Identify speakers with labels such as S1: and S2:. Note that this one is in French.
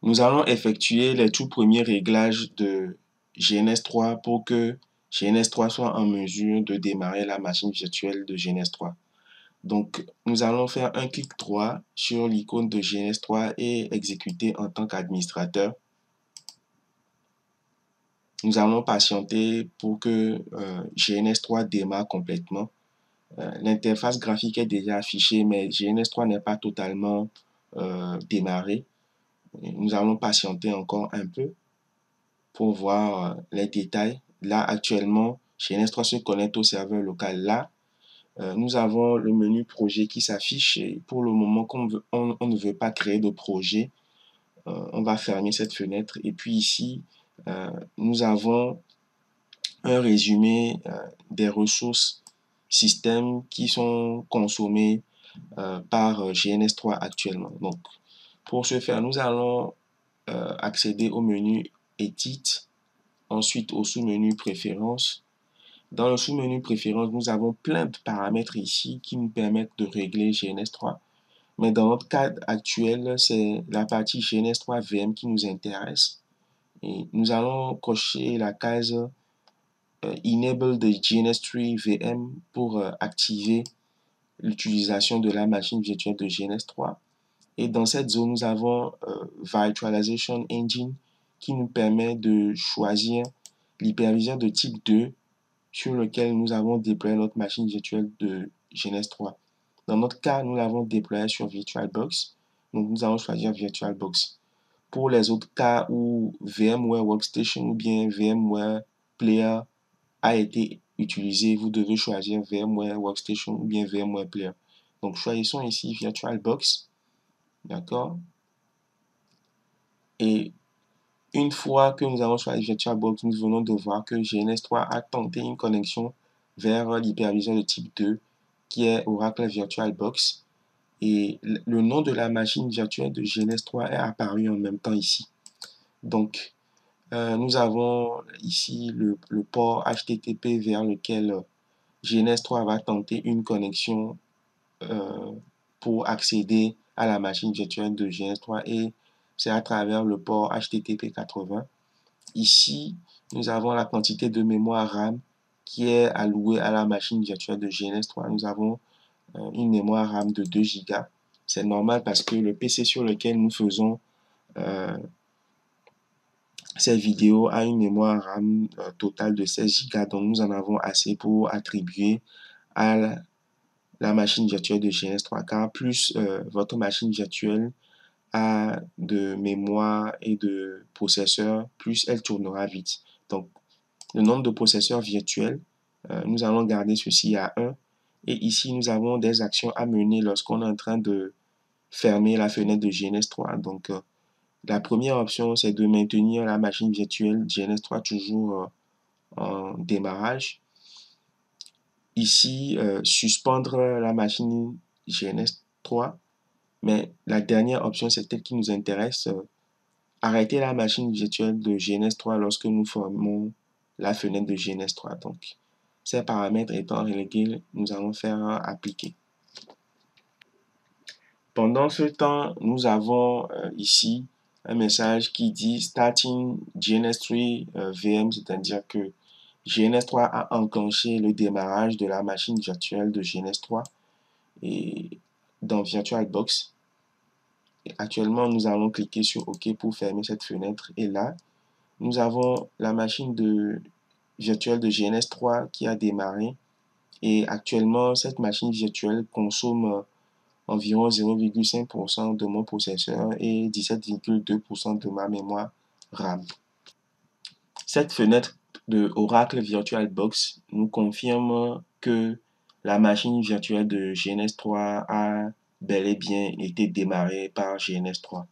S1: Nous allons effectuer les tout premiers réglages de GNS3 pour que GNS3 soit en mesure de démarrer la machine virtuelle de GNS3. Donc, nous allons faire un clic droit sur l'icône de GNS3 et exécuter en tant qu'administrateur. Nous allons patienter pour que GNS3 démarre complètement. L'interface graphique est déjà affichée, mais GNS3 n'est pas totalement démarré. Nous allons patienter encore un peu pour voir les détails. Là, actuellement, GNS3 se connecte au serveur local. Là, nous avons le menu projet qui s'affiche. Et pour le moment, comme on ne veut pas créer de projet, on va fermer cette fenêtre. Et puis ici, nous avons un résumé des ressources système qui sont consommées par GNS3 actuellement. Donc, pour ce faire, nous allons accéder au menu Edit, ensuite au sous-menu Préférences. Dans le sous-menu Préférences, nous avons plein de paramètres ici qui nous permettent de régler GNS3. Mais dans notre cas actuel, c'est la partie GNS3 VM qui nous intéresse. Et nous allons cocher la case Enable the GNS3 VM pour activer l'utilisation de la machine virtuelle de GNS3. Et dans cette zone, nous avons Virtualization Engine qui nous permet de choisir l'hyperviseur de type 2 sur lequel nous avons déployé notre machine virtuelle de GNS3. Dans notre cas, nous l'avons déployé sur VirtualBox. Donc, nous allons choisir VirtualBox. Pour les autres cas où VMware Workstation ou bien VMware Player a été utilisé, vous devez choisir VMware Workstation ou bien VMware Player. Donc, choisissons ici VirtualBox. D'accord? Et une fois que nous avons choisi VirtualBox, nous venons de voir que GNS3 a tenté une connexion vers l'hyperviseur de type 2 qui est Oracle VirtualBox. Et le nom de la machine virtuelle de GNS3 est apparu en même temps ici. Donc, nous avons ici le port HTTP vers lequel GNS3 va tenter une connexion pour accéder à la machine virtuelle de GNS3 et c'est à travers le port HTTP 80. Ici, nous avons la quantité de mémoire RAM qui est allouée à la machine virtuelle de GNS3. Nous avons une mémoire RAM de 2 Go. C'est normal parce que le PC sur lequel nous faisons ces vidéos a une mémoire RAM totale de 16 Go. Donc, nous en avons assez pour attribuer à la machine virtuelle de GNS3, car plus votre machine virtuelle a de mémoire et de processeurs, plus elle tournera vite. Donc, le nombre de processeurs virtuels, nous allons garder ceci à 1. Et ici, nous avons des actions à mener lorsqu'on est en train de fermer la fenêtre de GNS3. Donc, la première option, c'est de maintenir la machine virtuelle GNS3 toujours en démarrage. Ici, suspendre la machine GNS3. Mais la dernière option, c'est celle qui nous intéresse. Arrêter la machine virtuelle de GNS3 lorsque nous formons la fenêtre de GNS3. Donc, ces paramètres étant relégués, nous allons faire appliquer. Pendant ce temps, nous avons ici un message qui dit Starting GNS3 VM, c'est-à-dire que GNS3 a enclenché le démarrage de la machine virtuelle de GNS3 et dans VirtualBox. Et actuellement, nous allons cliquer sur OK pour fermer cette fenêtre. Et là, nous avons la machine virtuelle de GNS3 qui a démarré. Et actuellement, cette machine virtuelle consomme environ 0,5% de mon processeur et 17,2% de ma mémoire RAM. Cette fenêtre de Oracle VirtualBox nous confirme que la machine virtuelle de GNS3 a bel et bien été démarrée par GNS3.